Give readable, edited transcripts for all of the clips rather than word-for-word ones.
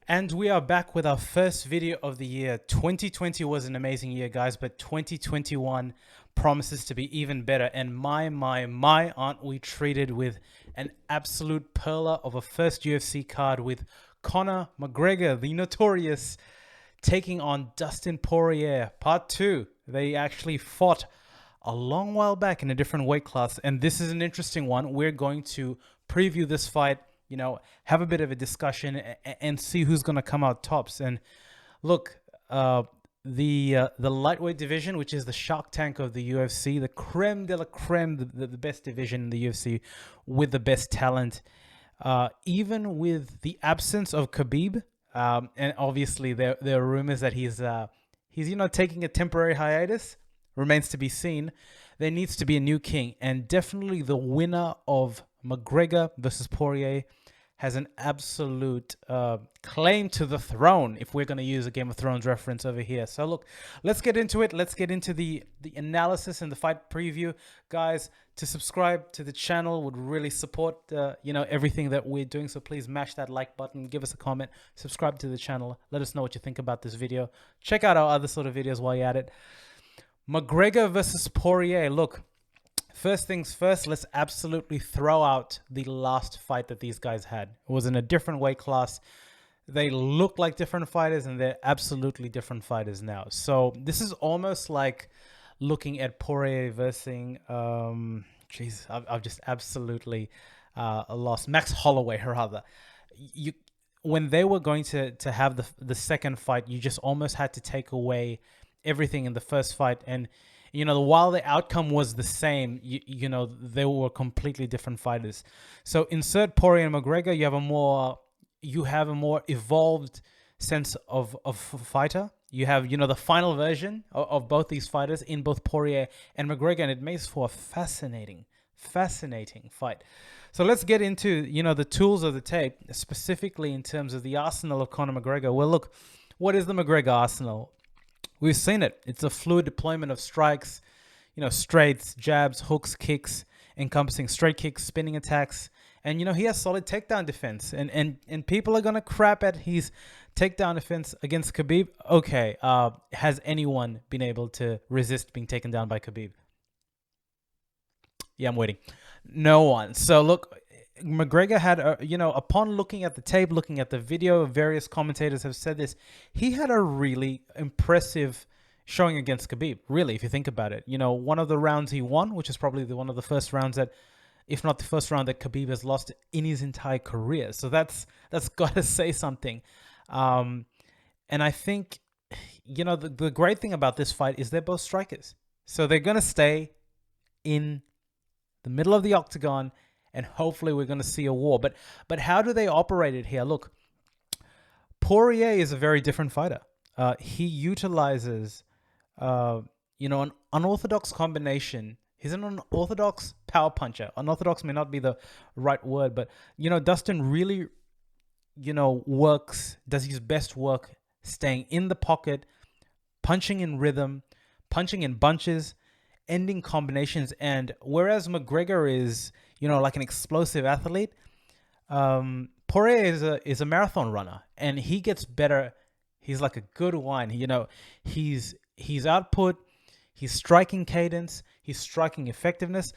And we are back with our first video of the year. 2020 was an amazing year, guys, but 2021 promises to be even better. And my, aren't we treated with an absolute perler of a first UFC card with Conor McGregor, the notorious, taking on Dustin Porier. Part 2. They actually fought a long while back in a different weight class, and this is an interesting one. We're going to preview this fight, have a bit of a discussion and see who's going to come out tops. And look, the lightweight division, which is the shark tank of the UFC, the creme de la creme, the best division in the UFC with the best talent, even with the absence of Khabib, and obviously there are rumors that he's taking a temporary hiatus. Remains to be seen. There needs to be a new king, and definitely the winner of McGregor versus Porier has an absolute claim to the throne, if we're going to use a Game of Thrones reference over here. So look, let's get into it. Let's get into the analysis and the fight preview. Guys, to subscribe to the channel would really support everything that we're doing. So please mash that like button, give us a comment, subscribe to the channel. Let us know what you think about this video. Check out our other sort of videos while you're at it. McGregor versus Porier. Look, first things first, let's absolutely throw out the last fight that these guys had. It was in a different weight class. They look like different fighters, and they're absolutely different fighters now. So this is almost like looking at Porier versus, I've just absolutely lost. Max Holloway, rather. When they were going to have the second fight, you just almost had to take away everything in the first fight, and while the outcome was the same, they were completely different fighters. So insert Porier and McGregor, you have a more evolved sense of fighter. You have the final version of both these fighters in both Porier and McGregor, and it makes for a fascinating fight. So let's get into the tools of the tape, specifically in terms of the arsenal of Conor McGregor. Well, look, what is the McGregor arsenal? We've seen it. It's a fluid deployment of strikes, straights, jabs, hooks, kicks, encompassing straight kicks, spinning attacks. And, he has solid takedown defense. And people are going to crap at his takedown defense against Khabib. Okay, has anyone been able to resist being taken down by Khabib? Yeah, I'm waiting. No one. So, look, McGregor had, upon looking at the tape, looking at the video, various commentators have said this, he had a really impressive showing against Khabib, really, if you think about it. One of the rounds he won, which is probably one of the first rounds that, if not the first round that Khabib has lost in his entire career. So that's got to say something. And I think, the great thing about this fight is they're both strikers. So they're going to stay in the middle of the octagon, and hopefully we're going to see a war. But how do they operate it here? Look, Porier is a very different fighter. He utilizes, an unorthodox combination. He's an unorthodox power puncher. Unorthodox may not be the right word, but, Dustin really, does his best work staying in the pocket, punching in rhythm, punching in bunches, ending combinations. And whereas McGregor is, like an explosive athlete, Porier is a marathon runner, and he gets better. He's like a good wine. His output, his striking cadence, his striking effectiveness,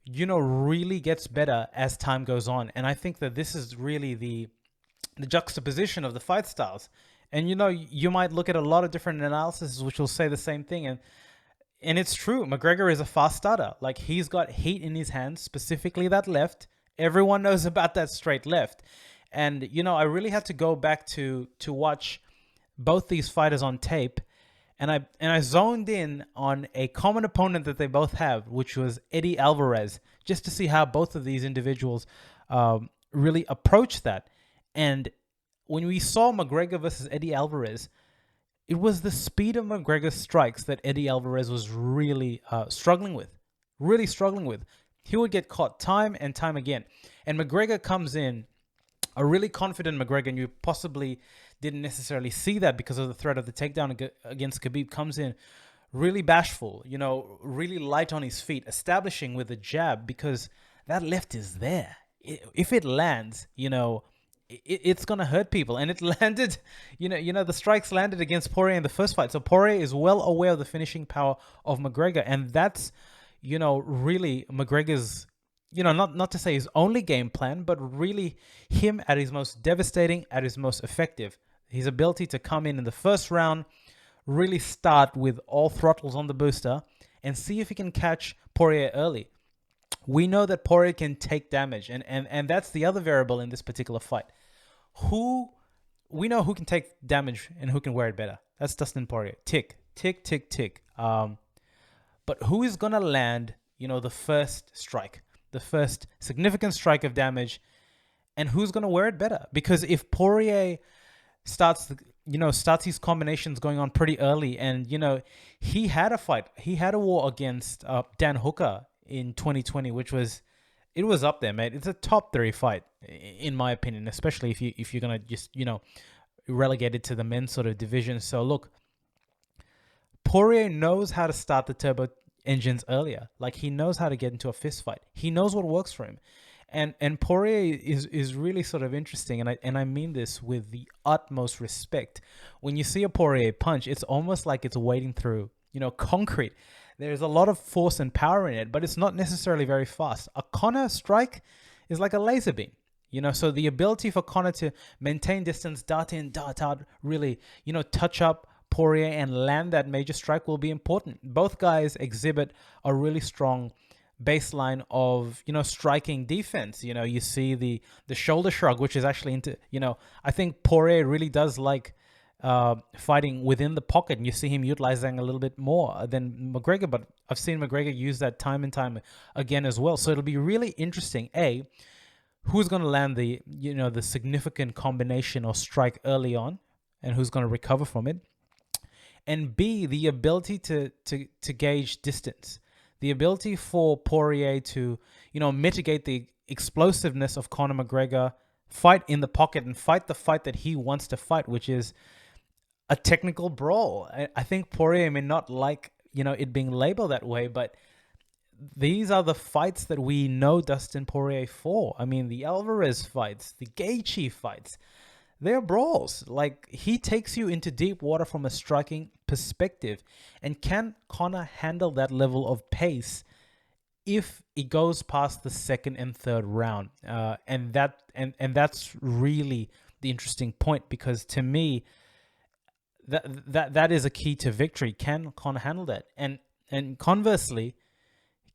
really gets better as time goes on. And I think that this is really the juxtaposition of the fight styles. And you might look at a lot of different analyses which will say the same thing, and it's true. McGregor is a fast starter. Like, he's got heat in his hands, specifically that left. Everyone knows about that straight left. And, I really had to go back to watch both these fighters on tape. And I zoned in on a common opponent that they both have, which was Eddie Alvarez, just to see how both of these individuals really approach that. And when we saw McGregor versus Eddie Alvarez, it was the speed of McGregor's strikes that Eddie Alvarez was really struggling with. He would get caught time and time again. And McGregor comes in, a really confident McGregor, and you possibly didn't necessarily see that because of the threat of the takedown against Khabib, comes in really bashful, really light on his feet, establishing with a jab, because that left is there. If it lands, it's gonna hurt people. And it landed, the strikes landed against Poirier in the first fight. So Poirier is well aware of the finishing power of McGregor, and that's, really McGregor's, not to say his only game plan, but really him at his most devastating, at his most effective. His ability to come in the first round, really start with all throttles on the booster, and see if he can catch Poirier early. We know that Poirier can take damage, and that's the other variable in this particular fight. We know who can take damage and who can wear it better. That's Dustin Porier. Tick, tick, tick, tick. But who is gonna land, the first strike, the first significant strike of damage, and who's gonna wear it better? Because if Poirier starts his combinations going on pretty early, and he had a war against Dan Hooker in 2020, which was up there, mate. It's a top 3 fight in my opinion, especially if you're gonna just relegate it to the men's sort of division. So look, Poirier knows how to start the turbo engines earlier. Like, he knows how to get into a fist fight. He knows what works for him. And Poirier is really sort of interesting, and I mean this with the utmost respect. When you see a Poirier punch, it's almost like it's wading through, concrete. There's a lot of force and power in it, but it's not necessarily very fast. A Conor strike is like a laser beam, so the ability for Conor to maintain distance, dart in, dart out, really, touch up Poirier and land that major strike will be important. Both guys exhibit a really strong baseline of striking defense. You see the shoulder shrug, which is actually into I think Poirier really does like fighting within the pocket, and you see him utilizing a little bit more than McGregor, but I've seen McGregor use that time and time again as well. So it'll be really interesting, who's going to land the the significant combination or strike early on, and who's going to recover from it, and B, the ability to gauge distance. The ability for Poirier to, mitigate the explosiveness of Conor McGregor, fight in the pocket, and fight the fight that he wants to fight, which is a technical brawl. I think Poirier may not like, it being labeled that way, but these are the fights that we know Dustin Porier for. I mean, the Alvarez fights, the Gaethje fights, they're brawls. Like, he takes you into deep water from a striking perspective. And can Conor handle that level of pace if it goes past the second and third round? And that's really the interesting point, because to me, that is a key to victory. Can Conor handle that? And conversely,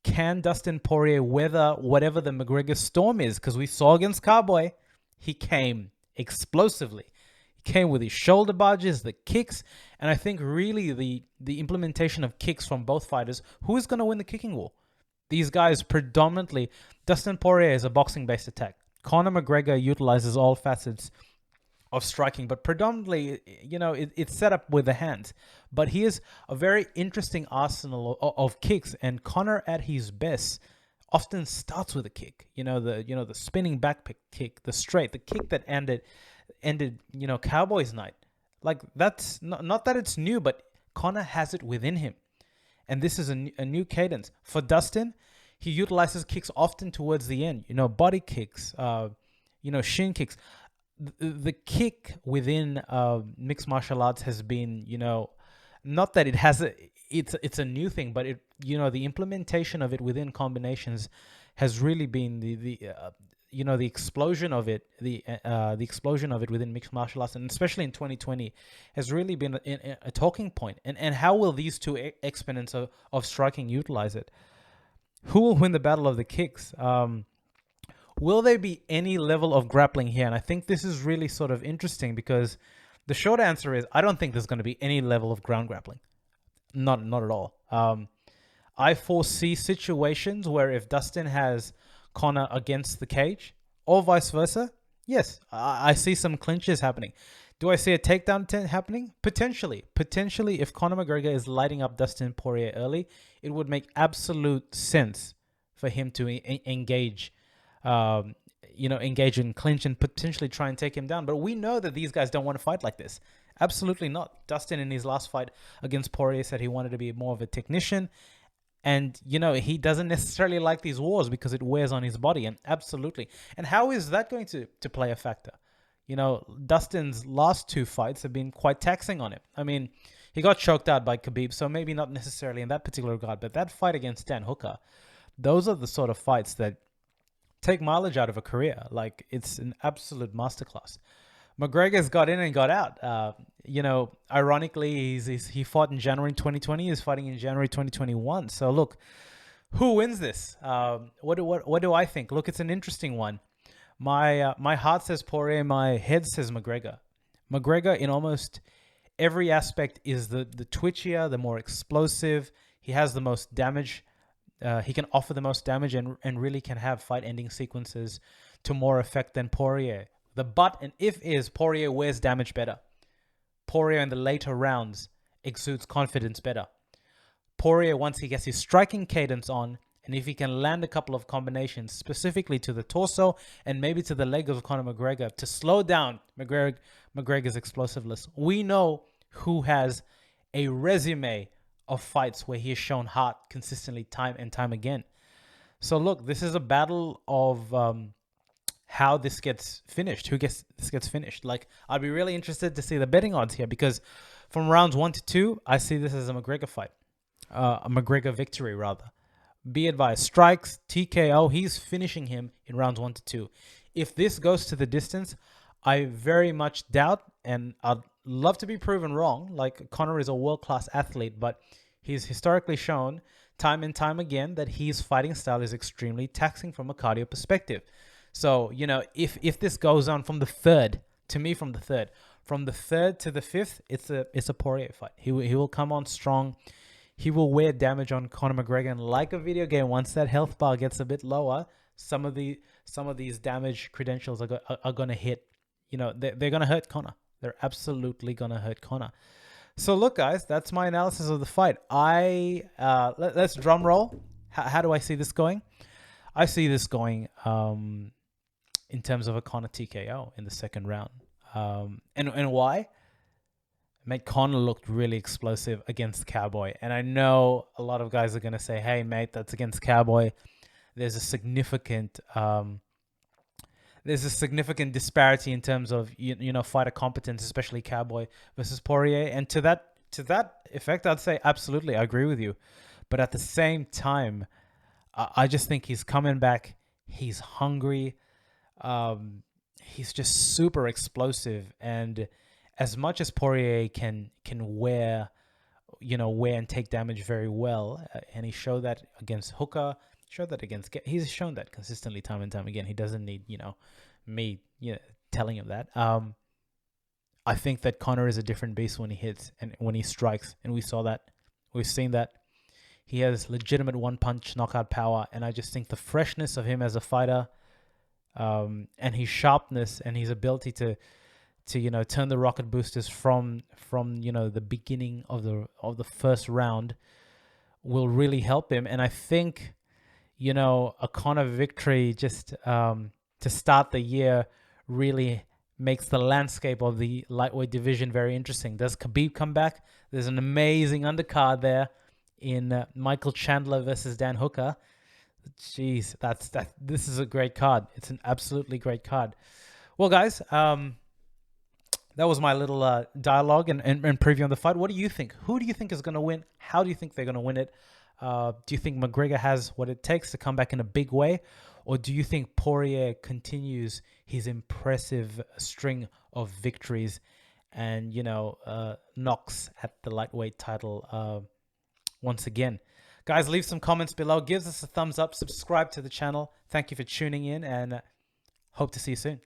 can Dustin Porier weather whatever the McGregor storm is? Because we saw against Cowboy, he came explosively. He came with his shoulder barges, the kicks, and I think really the implementation of kicks from both fighters. Who is going to win the kicking war? These guys predominantly, Dustin Porier is a boxing-based attack. Conor McGregor utilizes all facets of striking, but predominantly, it's set up with the hands. But he is a very interesting arsenal of kicks, and Conor at his best often starts with a kick. The spinning back kick, the straight, the kick that ended Cowboys night. Like, that's not that it's new, but Conor has it within him, and this is a new cadence for Dustin. He utilizes kicks often towards the end. Body kicks, shin kicks. The kick within mixed martial arts has been, not that it has it's a new thing, but the implementation of it within combinations has really been the explosion of it, the explosion of it within mixed martial arts, and especially in 2020 has really been a talking point. And how will these two exponents of striking utilize it? Who will win the battle of the kicks? Will there be any level of grappling here? And I think this is really sort of interesting, because the short answer is I don't think there's going to be any level of ground grappling. Not at all. I foresee situations where if Dustin has Conor against the cage, or vice versa, yes, I see some clinches happening. Do I see a takedown happening? Potentially. Potentially, if Conor McGregor is lighting up Dustin Porier early, it would make absolute sense for him to engage in clinch and potentially try and take him down. But we know that these guys don't want to fight like this. Absolutely not. Dustin, in his last fight against Porier, said he wanted to be more of a technician. And, he doesn't necessarily like these wars because it wears on his body. And absolutely. And how is that going to play a factor? You know, Dustin's last 2 fights have been quite taxing on him. I mean, he got choked out by Khabib, so maybe not necessarily in that particular regard, but that fight against Dan Hooker, those are the sort of fights that take mileage out of a career. Like, it's an absolute masterclass. McGregor's got in and got out. You know, ironically, he fought in January 2020. He's fighting in January 2021. So look, who wins this? What do I think? Look, it's an interesting one. My heart says Porier. My head says McGregor. McGregor in almost every aspect is the twitchier, the more explosive. He has the most damage. He can offer the most damage and really can have fight-ending sequences to more effect than Porier. The but and if is Porier wears damage better. Porier in the later rounds exudes confidence better. Porier, once he gets his striking cadence on, and if he can land a couple of combinations specifically to the torso and maybe to the leg of Conor McGregor to slow down McGregor's explosiveness, we know who has a resume of fights where he has shown heart consistently time and time again. So look, this is a battle of how this gets finished, who gets this gets finished. Like, I'd be really interested to see the betting odds here, because from rounds 1 to 2, I see this as a McGregor fight, a McGregor victory rather. Be advised, strikes, TKO, he's finishing him in rounds 1 to 2. If this goes to the distance, I very much doubt, and I'd love to be proven wrong. Like, Conor is a world-class athlete, but he's historically shown time and time again that his fighting style is extremely taxing from a cardio perspective. So, you know, if this goes on from the third to the 5th, it's a Porier fight. He will come on strong. He will wear damage on Conor McGregor, and like a video game, once that health bar gets a bit lower, some of these damage credentials are going to hit. You know, they're going to hurt Conor. They're absolutely going to hurt Conor. So look, guys, that's my analysis of the fight. Let's drum roll. How do I see this going? I see this going in terms of a Conor TKO in the second round. And why? Mate, Conor looked really explosive against Cowboy. And I know a lot of guys are going to say, hey, mate, that's against Cowboy. There's a significant disparity in terms of, you know, fighter competence, especially Cowboy versus Porier. And to that effect, I'd say absolutely, I agree with you. But at the same time, I just think he's coming back. He's hungry. He's just super explosive. And as much as Porier can wear and take damage very well, and he showed that against Hooker, he's shown that consistently time and time again. He doesn't need, me, telling him that. I think that Conor is a different beast when he hits and when he strikes, and we saw that. We've seen that. He has legitimate one-punch knockout power, and I just think the freshness of him as a fighter, and his sharpness and his ability to turn the rocket boosters from the beginning of the first round will really help him. And I think a Conor victory just to start the year really makes the landscape of the lightweight division very interesting. Does Khabib come back? There's an amazing undercard there in Michael Chandler versus Dan Hooker. Jeez, this is a great card. It's an absolutely great card. Well, guys, that was my little dialogue and preview on the fight. What do you think? Who do you think is going to win? How do you think they're going to win it? Do you think McGregor has what it takes to come back in a big way? Or do you think Porier continues his impressive string of victories and, knocks at the lightweight title once again? Guys, leave some comments below. Give us a thumbs up. Subscribe to the channel. Thank you for tuning in, and hope to see you soon.